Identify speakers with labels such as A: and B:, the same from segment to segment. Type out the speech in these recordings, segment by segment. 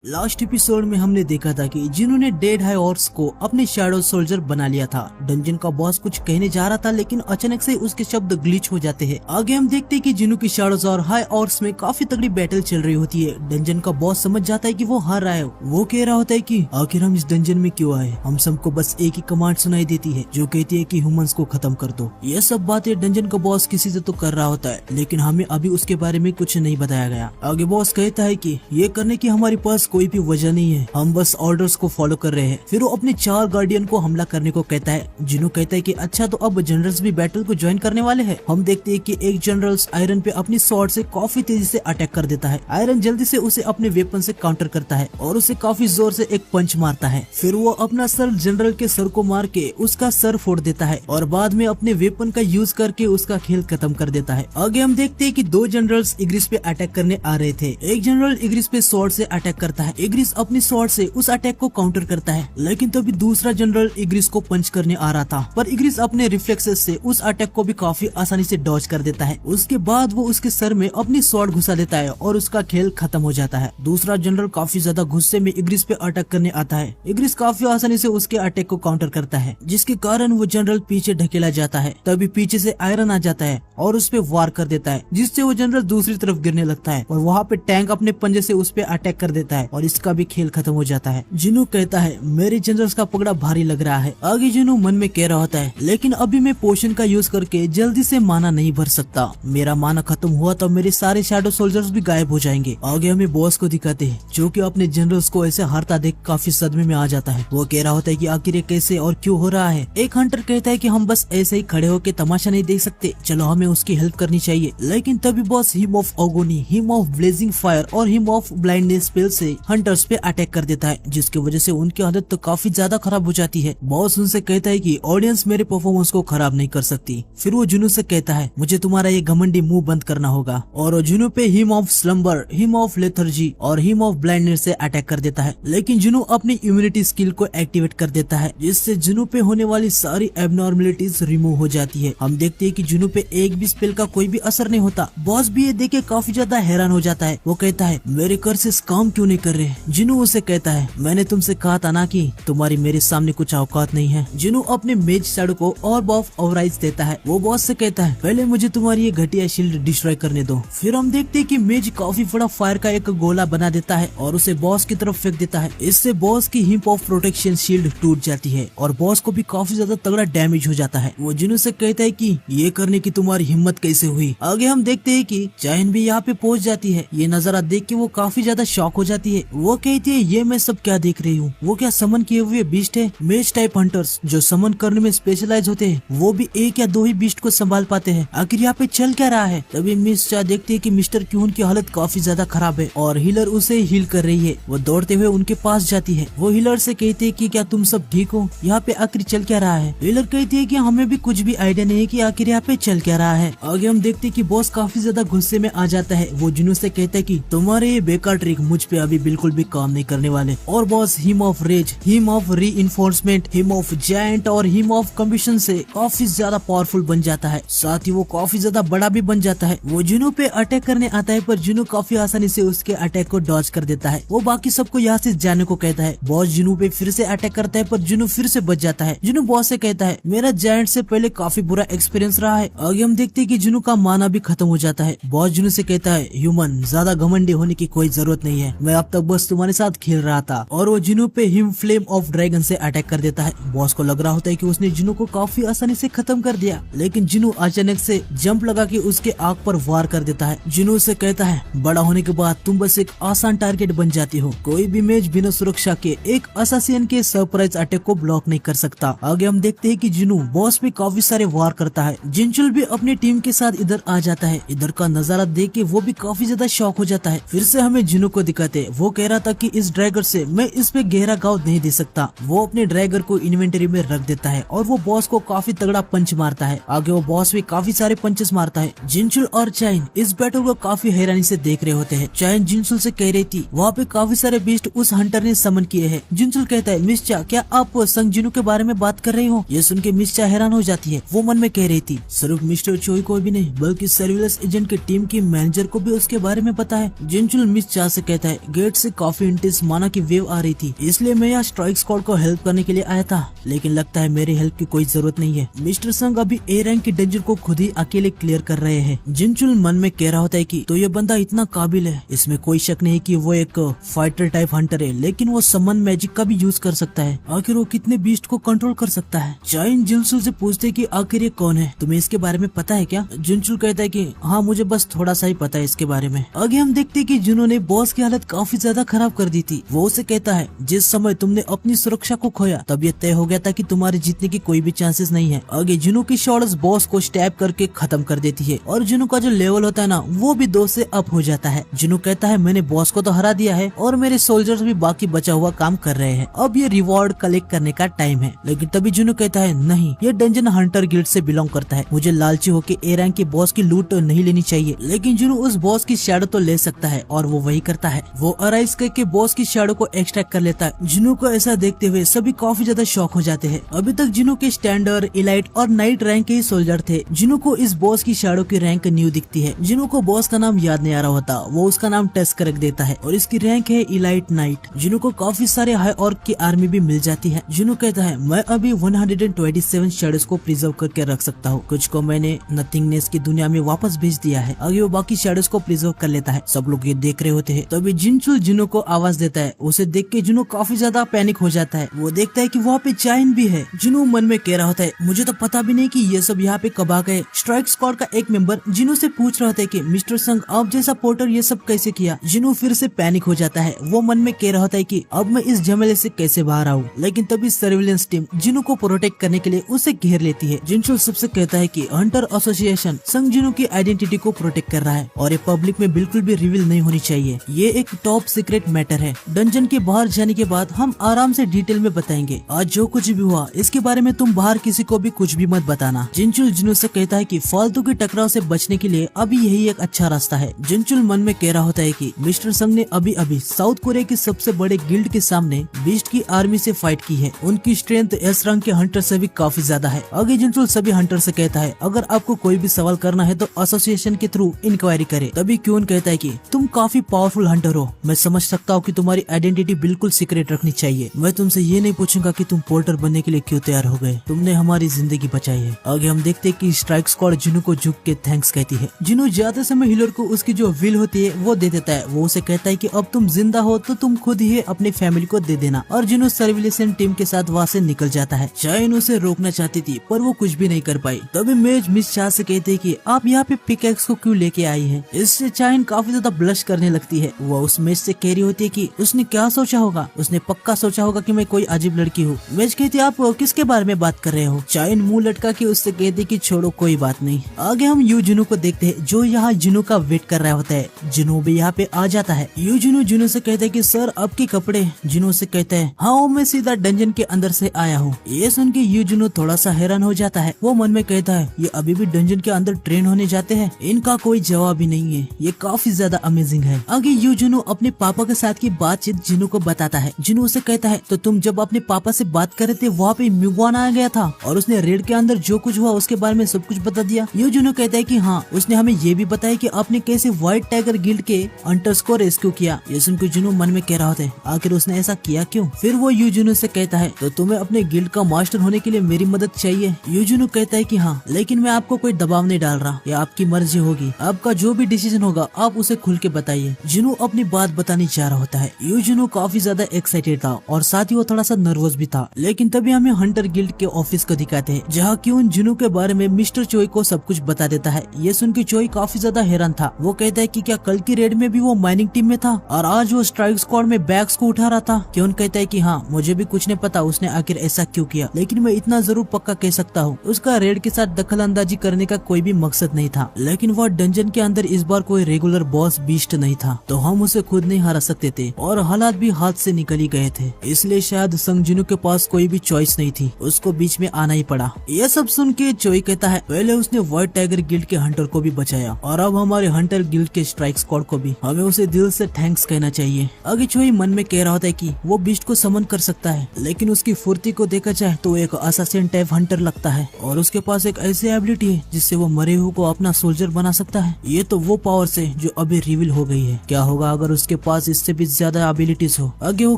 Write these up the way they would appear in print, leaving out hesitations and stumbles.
A: Last episode में हमने देखा था कि जिन्होंने डेड हाई हॉर्स को अपने शैडो सोल्जर बना लिया था। डंजन का बॉस कुछ कहने जा रहा था लेकिन अचानक से उसके शब्द ग्लिच हो जाते हैं। आगे हम देखते हैं कि जिन्हों की शैडोज और हाई हॉर्स में काफी तगड़ी बैटल चल रही होती है। डंजन का बॉस समझ जाता है कि वो हार रहा है। वो कह रहा होता है कि आखिर हम इस डंजन में क्यों आए। हम सबको बस एक ही कमांड सुनाई देती है जो कहती है कि ह्यूमंस को खत्म कर दो। ये सब बातें डंजन का बॉस किसी से तो कर रहा होता है लेकिन हमें अभी उसके बारे में कुछ नहीं बताया गया। आगे बॉस कहता है कि ये करने की हमारे पास कोई भी वजह नहीं है, हम बस ऑर्डर्स को फॉलो कर रहे हैं। फिर वो अपने 4 गार्डियन को हमला करने को कहता है। जिन्हों कहता है कि अच्छा तो अब जनरल्स भी बैटल को ज्वाइन करने वाले हैं। हम देखते हैं कि एक जनरल्स आयरन पे अपनी स्वॉर्ड से काफी तेजी से अटैक कर देता है। आयरन जल्दी से उसे अपने वेपन से काउंटर करता है और उसे काफी जोर से एक पंच मारता है। फिर वो अपना सर जनरल के सर को मार के उसका सर फोड़ देता है और बाद में अपने वेपन का यूज करके उसका खेल खत्म कर देता है। आगे हम देखते हैं कि 2 जनरल्स इग्रिस पे अटैक करने आ रहे थे। एक जनरल इग्रिस पे स्वॉर्ड से अटैक करता है। इग्रिस अपनी स्वॉर्ड से उस अटैक को काउंटर करता है लेकिन तभी दूसरा जनरल इग्रिस को पंच करने आ रहा था पर इग्रिस अपने रिफ्लेक्सेस से उस अटैक को भी काफी आसानी से डॉज कर देता है। उसके बाद वो उसके सर में अपनी स्वॉर्ड घुसा देता है और उसका खेल खत्म हो जाता है। दूसरा जनरल काफी ज्यादा गुस्से में इग्रिस पे अटैक करने आता है। इग्रिस काफी आसानी से उसके अटैक को काउंटर करता है जिसके कारण वो जनरल पीछे ढकेला जाता है। तभी पीछे से आयरन आ जाता है और उस पे वार कर देता है जिससे वो जनरल दूसरी तरफ गिरने लगता है और वहाँ पे टैंक अपने पंजे से उस पे अटैक कर देता है और इसका भी खेल खत्म हो जाता है। जिन्हों कहता है मेरे जनरल्स का पकड़ा भारी लग रहा है। आगे जिन्हों मन में कह रहा होता है लेकिन अभी मैं पोशन का यूज करके जल्दी से माना नहीं भर सकता। मेरा माना खत्म हुआ तो मेरे सारे शैडो सोल्जर्स भी गायब हो जाएंगे। आगे हमें बॉस को दिखाते हैं जो कि अपने जनरल्स को ऐसे हारता देख काफी सदमे में आ जाता है। वो कह रहा होता है कि आखिर ये कैसे और क्यों हो रहा है। एक हंटर कहता है कि हम बस ऐसे ही खड़े होकर तमाशा नहीं देख सकते, चलो हमें उसकी हेल्प करनी चाहिए। लेकिन तभी boss hymn of agony, hymn of blazing fire और हिम ऑफ ब्लाइंडनेस स्पेल से हंटर्स पे अटैक कर देता है जिसकी वजह से उनकी हालत तो काफी ज्यादा खराब हो जाती है। बॉस उनसे कहता है कि ऑडियंस मेरे परफॉर्मेंस को खराब नहीं कर सकती। फिर वो जुनू से कहता है मुझे तुम्हारा ये घमंडी मुंह बंद करना होगा और जुनू पे hymn of slumber, hymn of lethargy और हिम ऑफ ब्लाइंडनेस से अटैक कर देता है। लेकिन जुनू अपनी इम्यूनिटी स्किल को एक्टिवेट कर देता है जिससे जुनू पे होने वाली सारी एबनॉर्मलिटीज रिमूव हो जाती है। हम देखते हैं कि जुनू पे एक भी स्पेल का कोई भी असर नहीं होता। बॉस भी ये देख के काफी ज्यादा हैरान हो जाता है। वो कहता है मेरे कर्सेस काम क्यों नहीं कर रहे। जुनू उसे कहता है मैंने तुमसे कहा था ना कि तुम्हारी मेरे सामने कुछ औकात नहीं है। जिन्हों अपने मेज शैडो को ऑर्ब ऑफ ओवराइज देता है। वो बॉस से कहता है पहले मुझे तुम्हारी ये घटिया शील्ड डिस्ट्रॉय करने दो। फिर हम देखते हैं कि मेज काफी बड़ा फायर का एक गोला बना देता है और उसे बॉस की तरफ फेंक देता है। इससे बॉस की हिप ऑफ प्रोटेक्शन शील्ड टूट जाती है और बॉस को भी काफी ज्यादा तगड़ा डैमेज हो जाता है। वो जिन्हों से कहता है कि ये करने की तुम्हारी हिम्मत कैसे हुई। आगे हम देखते हैं कि चाइन भी यहाँ पे पहुंच जाती है। ये नजारा देख के वो काफी ज्यादा शॉक हो जाती है। वो कहती है ये मैं सब क्या देख रही हूँ। वो क्या समन किए हुए बीस्ट है। मेज टाइप हंटर्स जो समन करने में स्पेशलाइज होते हैं वो भी 1 या 2 ही बीस्ट को संभाल पाते हैं। आखिर यहाँ पे चल क्या रहा है। तभी मिस चा देखती है कि मिस्टर क्यून की हालत काफी ज्यादा खराब है और हीलर उसे हील कर रही है। वो दौड़ते हुए उनके पास जाती है। वो हीलर से कहती है कि क्या तुम सब ठीक हो, यहाँ पे आखिर चल क्या रहा है। हीलर कहती है कि हमें भी कुछ भी आइडिया नहीं है कि आखिर यहाँ पे चल क्या रहा है। आगे हम देखते हैं कि बॉस काफी ज्यादा गुस्से में आ जाता है। वो जुनू से कहता है कि तुम्हारे ये बेकार ट्रिक मुझ पे अभी बिल्कुल भी काम नहीं करने वाले। और boss hymn of rage, hymn of reinforcement, hymn of giant और हिम ऑफ कम्बिशन से काफी ज्यादा पावरफुल बन जाता है। साथ ही वो काफी ज्यादा बड़ा भी बन जाता है। वो जुनू पे अटैक करने आता है पर जुनू काफी आसानी से उसके अटैक को डॉज कर देता है। वो बाकी सबको यहाँ से जाने को कहता है। बॉस जुनू पे फिर से अटैक करता है पर जुनू फिर से बच जाता है। जुनू बॉस से कहता है मेरा जायंट से पहले काफी बुरा एक्सपीरियंस रहा है। आगे हम देखते हैं कि जुनू का माना भी खत्म हो जाता है। बॉस जुनू से कहता है ह्यूमन ज्यादा घमंडी होने की कोई जरूरत नहीं है, मैं अब तक बस तुम्हारे साथ खेल रहा था। और वो जुनू पे हिम फ्लेम ऑफ ड्रैगन से अटैक कर देता है। बॉस को लग रहा होता है कि उसने जुनू को काफी आसानी से खत्म कर दिया लेकिन जुनू अचानक से जंप लगा के उसके आंख पर वार कर देता है। जुनू से कहता है बड़ा होने के बाद तुम बस एक आसान टारगेट बन जाती हो। कोई भी मेज बिना सुरक्षा के एक असासिन के सरप्राइज अटैक को ब्लॉक नहीं कर सकता। आगे हम देखते हैं कि जुनू बॉस पे काफी सारे वार करता है। जिंचुल भी अपनी टीम के साथ इधर आ जाता है। इधर का नजारा देख के वो भी काफी ज्यादा शॉक हो जाता है। फिर से हमें जुनू को दिखाते। वो कह रहा था कि इस ड्रैगर से मैं इस पे गहरा घाव नहीं दे सकता। वो अपने ड्रैगर को इन्वेंटरी में रख देता है और वो बॉस को काफी तगड़ा पंच मारता है। आगे वो बॉस भी काफी सारे पंचेस मारता है। जिंचुल और चाइन इस बैटल को काफी हैरानी से देख रहे होते हैं। चाइन जिंचुल से कह रही थी वहाँ पे काफी सारे बीस्ट उस हंटर ने समन किए हैं। जिंचुल कहता है मिस्चा क्या आप संग जिनू के बारे में बात कर रही हो। ये सुन के मिस्चा हैरान हो जाती है। वो मन में कह रही थी सिर्फ मिस्टर चोई को भी नहीं बल्कि सर्विलेंस एजेंट की टीम की मैनेजर को भी उसके बारे में पता है। जिंचुल मिस्चा से कहता है सेट से काफी इंटेंस माना की वेव आ रही थी, इसलिए मैं यहाँ स्ट्राइक स्क्वाड को हेल्प करने के लिए आया था, लेकिन लगता है मेरी हेल्प की कोई जरूरत नहीं है। मिस्टर संग अभी ए रैंक की डंजन को खुद ही अकेले क्लियर कर रहे हैं। जिनचुल मन में कह रहा होता है कि तो ये बंदा इतना काबिल है, इसमें कोई शक नहीं कि वो एक फाइटर टाइप हंटर है, लेकिन वो समन मैजिक का भी यूज कर सकता है। आखिर वो कितने बीस्ट को कंट्रोल कर सकता है। चाइन जिनचुल से पूछते कि आखिर ये कौन है, तुम्हें इसके बारे में पता है क्या? जिनचुल कहता है कि हाँ मुझे बस थोड़ा सा ही पता है इसके बारे में। आगे हम देखते कि जिन्होंने बॉस की हालत काफी ज्यादा खराब कर दी थी। वो उसे कहता है जिस समय तुमने अपनी सुरक्षा को खोया तब ये तय हो गया था कि तुम्हारे जीतने की कोई भी चांसेस नहीं है। आगे जिनू की शॉट्स बॉस को स्टैब करके खत्म कर देती है और जिनू का जो लेवल होता है ना वो भी 2 से अप हो जाता है। जिनू कहता है मैंने बॉस को तो हरा दिया है और मेरे सोल्जर्स भी बाकी बचा हुआ काम कर रहे हैं, अब ये रिवॉर्ड कलेक्ट करने का टाइम है। लेकिन तभी जिनू कहता है नहीं, ये डंजन हंटर गिल्ड से बिलोंग करता है, मुझे लालची होकर ए रैंक के बॉस की लूट नहीं लेनी चाहिए। लेकिन जिनू उस बॉस की शैडो तो ले सकता है और वो वही करता है। वो अराइज करके बॉस की शैडो को एक्सट्रैक्ट कर लेता है। जिनू को ऐसा देखते हुए सभी काफी ज्यादा शॉक हो जाते हैं। अभी तक जिनू के स्टैंडर्ड, इलाइट और नाइट रैंक के ही सोल्जर थे। जिनू को इस बॉस की शैडो की रैंक न्यू दिखती है। जिनू को बॉस का नाम याद नहीं आ रहा होता, वो उसका नाम टेस्ट कर देता है और इसकी रैंक है इलाइट नाइट। जिनू को काफी सारे हाई ऑर्क की आर्मी भी मिल जाती है। जिनू कहता है मैं अभी 127 शैडोज को प्रिजर्व करके रख सकता हूँ, कुछ को मैंने नथिंगनेस की दुनिया में वापस भेज दिया है। आगे वो बाकी शैडोज को प्रिजर्व कर लेता है। सब लोग ये देख रहे होते हैं। तभी जिनचुल जिनू को आवाज देता है। उसे देख के जिनू काफी ज्यादा पैनिक हो जाता है। वो देखता है कि वहाँ पे चाइन भी है। जिनू मन में कह रहा होता है मुझे तो पता भी नहीं कि ये सब यहाँ पे कब आ गए। स्ट्राइक स्क्वाड का एक मेंबर जिनू से पूछ रहा होता है कि मिस्टर संग आप जैसा पोर्टर ये सब कैसे किया। जिनू फिर से पैनिक हो जाता है। वो मन में कह रहा होता है कि अब मैं इस झमेले से कैसे बाहर आऊँ। लेकिन तभी सर्विलेंस टीम जिनू को प्रोटेक्ट करने के लिए उसे घेर लेती है। जिनचुल सबसे कहता है कि हंटर एसोसिएशन संग जिनू की आइडेंटिटी को प्रोटेक्ट कर रहा है और ये पब्लिक में बिल्कुल भी रिवील नहीं होनी चाहिए। ये एक टॉप सीक्रेट मैटर है। डंजन के बाहर जाने के बाद हम आराम से डिटेल में बताएंगे। आज जो कुछ भी हुआ इसके बारे में तुम बाहर किसी को भी कुछ भी मत बताना। जिनचुल जिनू से कहता है कि फालतू के टकराव से बचने के लिए अभी यही एक अच्छा रास्ता है। जिनचुल मन में कह रहा होता है कि मिस्टर संग ने अभी अभी साउथ कोरिया के सबसे बड़े गिल्ड के सामने बीस्ट की आर्मी से फाइट की है। उनकी स्ट्रेंथ एस रैंक के हंटर से भी काफी ज्यादा है। आगे जिनचुल सभी हंटर से कहता है अगर आपको कोई भी सवाल करना है तो एसोसिएशन के थ्रू इंक्वायरी करे। तभी क्यून कहता है कि तुम काफी पावरफुल हंटर हो, मैं समझ सकता हूँ कि तुम्हारी आइडेंटिटी बिल्कुल सीक्रेट रखनी चाहिए। मैं तुमसे ये नहीं पूछूंगा कि तुम पोर्टर बनने के लिए क्यों तैयार हो गए, तुमने हमारी जिंदगी बचाई है। आगे हम देखते हैं कि स्ट्राइक स्क्वाड जिनू को झुक के थैंक्स कहती है। जिनू ज्यादा समय हीलर को उसकी जो विल होती है वो दे देता है। वो उसे कहता है कि अब तुम जिंदा हो तो तुम खुद ही अपनी फैमिली को दे देना और जिनू सर्विलेशन टीम के साथ वहाँ से निकल जाता है। चाइन उसे रोकना चाहती थी पर वो कुछ भी नहीं कर पाई। तभी मेज मिस शाह से कहते हैं कि आप यहाँ पे पिकैक्स को क्यों लेके आई हैं। इससे चाइन काफी ज्यादा ब्लश करने लगती है। वो उस मेज से कह रही होती है कि उसने क्या सोचा होगा, उसने पक्का सोचा होगा कि मैं कोई अजीब लड़की हूँ। मेज कहती है आप किसके बारे में बात कर रहे हो। चाइन मुंह लटका के उससे कहती कि छोड़ो कोई बात नहीं। आगे हम यू जिनू को देखते हैं जो यहाँ जिनू का वेट कर रहा होता है। जिनू भी यहाँ पे आ जाता है। यू जिनू से कहते हैं कि सर आपके कपड़े। जिनू से कहते हैं हाँ मैं सीधा डंजन के अंदर से आया हूँ। ये सुन के यू जिनू थोड़ा सा हैरान हो जाता है। वो मन में कहता है ये अभी भी डंजन के अंदर ट्रेन होने जाते हैं, इनका कोई जवाब ही नहीं है, ये काफी ज्यादा अमेजिंग है। आगे यू जिनू अपने पापा के साथ की बातचीत जिनू को बताता है। जिनू उसे कहता है तो तुम जब अपने पापा से बात कर रहे थे वहाँ पे म्यूगवान आ गया था और उसने रेड के अंदर जो कुछ हुआ उसके बारे में सब कुछ बता दिया। यू जिनू कहता है कि हाँ उसने हमें ये भी बताया कि आपने कैसे व्हाइट टाइगर गिल्ड के हंटर्स को रेस्क्यू किया। ये सुन के जिनू मन में कह रहा होता है आखिर उसने ऐसा किया क्यों। फिर वो यू जिनू से कहता है तो तुम्हें अपने गिल्ड का मास्टर होने के लिए मेरी मदद चाहिए। यू जिनू कहता है कि हाँ लेकिन मैं आपको कोई दबाव नहीं डाल रहा, ये आपकी मर्जी होगी, आपका जो भी डिसीजन होगा आप उसे खुल के बताइए। जिनू अपनी बात बताने जा रहा होता है। यू जिनू काफी ज्यादा एक्साइटेड था और साथ ही वो थोड़ा सा नर्वस भी था। लेकिन तभी हमें हंटर गिल्ड के ऑफिस को दिखाते हैं जहाँ क्यून जिनू के बारे में मिस्टर चोई को सब कुछ बता देता है। ये सुन के चोई काफी ज्यादा हैरान था। वो कहता है कि क्या कल की रेड में भी वो माइनिंग टीम में था और आज वो स्ट्राइक स्क्वाड में बैग्स को उठा रहा था। क्यून कहता है कि हाँ मुझे भी कुछ नहीं पता उसने आखिर ऐसा क्यों किया, लेकिन मैं इतना जरूर पक्का कह सकता हूँ उसका रेड के साथ दखल अंदाजी करने का कोई भी मकसद नहीं था। लेकिन वह डंजन के अंदर इस बार कोई रेगुलर बॉस बीस्ट नहीं था तो हम उसे खुद नहीं हरा सकते थे और हालात भी हाथ से निकल ही गए थे, इसलिए शायद संग जिनू के पास कोई भी चॉइस नहीं थी, उसको बीच में आना ही पड़ा। ये सब सुन के चोई कहता है पहले उसने व्हाइट टाइगर गिल्ड के हंटर को भी बचाया और अब हमारे हंटर गिल्ड के स्ट्राइक स्क्वाड को भी, हमें उसे दिल से थैंक्स कहना चाहिए। आगे चोई मन में कह रहा होता है कि वो बीस्ट को समन कर सकता है लेकिन उसकी फुर्ती को देखा जाए तो एक असासिन टाइप हंटर लगता है और उसके पास एक ऐसी एबिलिटी है जिससे वो मरे हुए को अपना सोल्जर बना सकता है। ये तो वो पावर से जो अभी रिवील हो गई है। क्या होगा अगर उसके पास इससे भी ज्यादा एबिलिटीज हो। आगे वो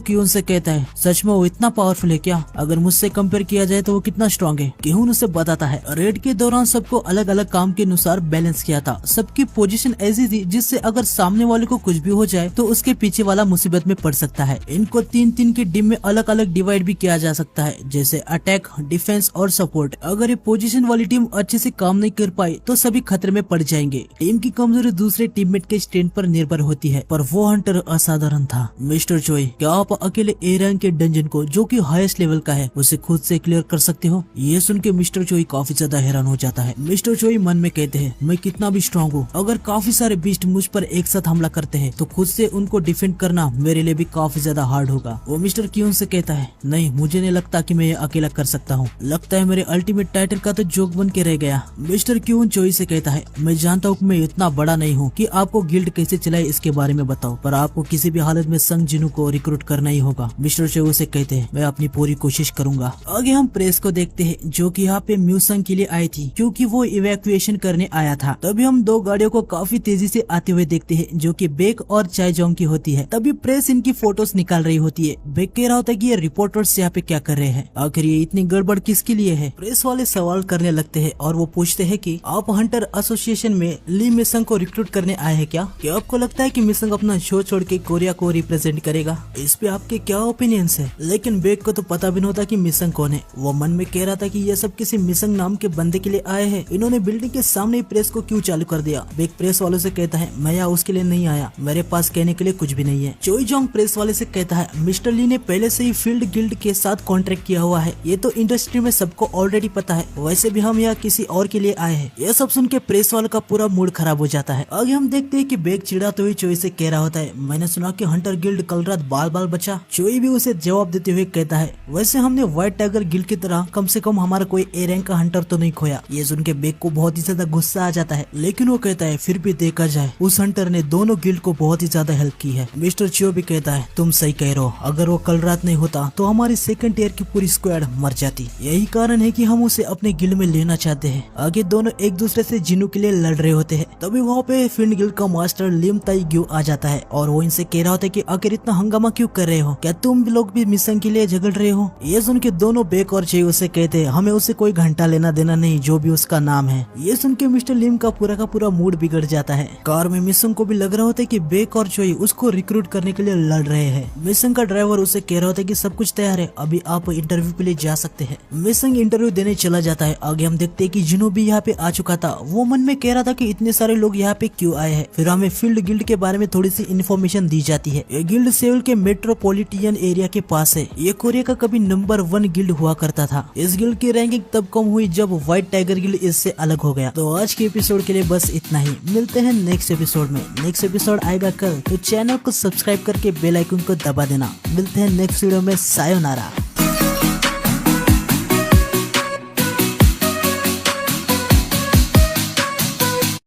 A: क्यून से कहता है सच में वो इतना पावरफुल है क्या? अगर मुझसे कंपेयर किया जाए तो वो कितना स्ट्रॉन्ग है? क्यून उसे बताता है रेड के दौरान सबको अलग अलग काम के अनुसार बैलेंस किया था। सबकी पोजीशन ऐसी थी जिससे अगर सामने वाले को कुछ भी हो जाए तो उसके पीछे वाला मुसीबत में पड़ सकता है। इनको 3-3 की टीम में अलग अलग डिवाइड भी किया जा सकता है, जैसे अटैक, डिफेंस और सपोर्ट। अगर ये पोजीशन वाली टीम अच्छे से काम नहीं कर पाई तो सभी खतरे में पड़ जाएंगे। टीम की कमजोरी दूसरे टीममेट के स्ट्रेंथ पर निर्भर होती है, पर वो हंटर असाधारण था। मिस्टर चोई, क्या आप अकेले ए रैंक के डंजन को, जो कि हाईएस्ट लेवल का है, उसे खुद से क्लियर कर सकते हो? ये सुन के मिस्टर चोई काफी ज्यादा हैरान हो जाता है। मिस्टर चोई मन में कहते हैं मैं कितना भी स्ट्रॉन्ग हूँ, अगर काफी सारे बीस्ट मुझ पर एक साथ हमला करते हैं तो खुद से उनको डिफेंड करना मेरे लिए भी काफी ज्यादा हार्ड होगा। वो मिस्टर क्यून से कहता है नहीं, मुझे नहीं लगता कि मैं ये अकेला कर सकता हूँ। लगता है मेरे अल्टीमेट टाइटल का तो जोक बन के रह गया। मिस्टर क्यून चोई से कहता है मैं जानता हूँ मैं इतना बड़ा नहीं हूँ कि आपको गिल्ड कैसे चलाए इसके बारे में बताओ, पर आपको किसी भी हालत में संग जिनू को रिक्रूट करना ही होगा। मिस्टर चोई से कहते हैं मैं अपनी पूरी कोशिश करूंगा। आगे हम प्रेस को देखते हैं जो कि यहाँ पे म्यूसंग के लिए आई थी क्योंकि वो इवैक्यूएशन करने आया था। तभी हम दो गाड़ियों को काफी तेजी से आते हुए देखते हैं जो कि बेक और चायजोंग की होती है। तभी प्रेस इनकी फोटोज निकाल रही होती है। बेक कह रहा होता है कि ये रिपोर्टर्स यहाँ पे क्या कर रहे हैं, आखिर ये इतनी गड़बड़ किसके लिए है? प्रेस वाले सवाल करने लगते हैं और वो पूछते हैं कि आप हंटर एसोसिएशन में ली मिसंग को रिक्रूट करने आए हैं क्या? क्या आपको लगता है कि मिसंग अपना शो छोड़ के कोरिया को रिप्रेजेंट करेगा? इस पे आपके क्या ओपिनियंस है? लेकिन बेक को तो पता भी नहीं होता कि मिसंग कौन है। वो मन में कह रहा था कि ये सब किसी मिसंग नाम के बंदे के लिए आए हैं। इन्होंने बिल्डिंग के सामने ही प्रेस को क्यों चालू कर दिया? बेक प्रेस वालों से कहता है मैं यहाँ उसके लिए नहीं आया, मेरे पास कहने के लिए कुछ भी नहीं है। चोईजोंग प्रेस वाले से कहता है मिस्टर ली ने पहले से ही फील्ड गिल्ड के साथ कॉन्ट्रैक्ट किया हुआ है, ये तो इंडस्ट्री में सबको ऑलरेडी पता है। वैसे भी हम यहाँ किसी और के लिए आए हैं। यह सब सुन के प्रेस वालों का पूरा मूड खराब हो जाता है। आगे हम देखते हैं कि बेक चिढ़ाते हुए चोई से कह रहा होता है मैंने सुना कि हंटर गिल्ड कल रात बाल बाल बचा। चोई भी उसे जवाब देते हुए कहता है वैसे हमने व्हाइट टाइगर गिल्ड की तरह कम से कम हमारा कोई ए रैंक का हंटर तो नहीं खोया। ये सुन के बेक को बहुत ही ज्यादा गुस्सा आ जाता है, लेकिन वो कहता है फिर भी देखा जाए उस हंटर ने दोनों गिल्ड को बहुत ही ज्यादा हेल्प की है। मिस्टर चियो भी कहता है तुम सही कह रहे हो, अगर वो कल रात नहीं होता तो हमारी सेकंड ईयर की पूरी स्क्वाड मर जाती। यही कारण है कि हम उसे अपने गिल्ड में लेना चाहते हैं। आगे दोनों एक दूसरे से जिनू के लिए लड़ रहे होते हैं। तभी वहाँ पे फिन गिल्ड का मास्टर लिम ताई ग्यू आ जाता है और वो इनसे कह रहा होता है कि आखिर इतना हंगामा क्यों कर रहे हो, क्या तुम लोग भी मिशन के लिए झगड़ रहे हो? ये सुन के दोनों बेक और चे उसे कहते हैं हमें उसे कोई घंटा लेना देना नहीं, जो भी उसका नाम है। ये सुन के मिस्टर लिम का पूरा मूड बिगड़ जाता है। कार में मिशन को भी लग रहा होता है कि बेक और चोई उसको रिक्रूट करने के लिए लड़ रहे हैं। मिशन का ड्राइवर उसे कह रहा होता है कि सब कुछ तैयार है, अभी आप इंटरव्यू के लिए जा सकते हैं। मिशन इंटरव्यू देने चला जाता है। आगे हम देखते हैं कि जिनो भी यहाँ पे आ चुका था। वो मन में कह रहा था कि इतने सारे लोग यहाँ पे क्यों आए हैं। फिर हमें फील्ड गिल्ड के बारे में थोड़ी सी इन्फॉर्मेशन दी जाती है। ये गिल्ड सेउल के मेट्रोपॉलिटन एरिया के पास है। ये कोरिया का कभी नंबर 1 गिल्ड हुआ करता था। इस गिल्ड की रैंकिंग तब कम हुई जब व्हाइट टाइगर गिल्ड इससे अलग हो गया। तो आज के एपिसोड के लिए बस इतना ही। मिलते हैं नेक्स्ट एपिसोड में। नेक्स्ट एपिसोड आएगा कल, तो चैनल को सब्सक्राइब करके बेल आइकन को दबा देना। मिलते हैं नेक्स्ट वीडियो में। सायोनारा।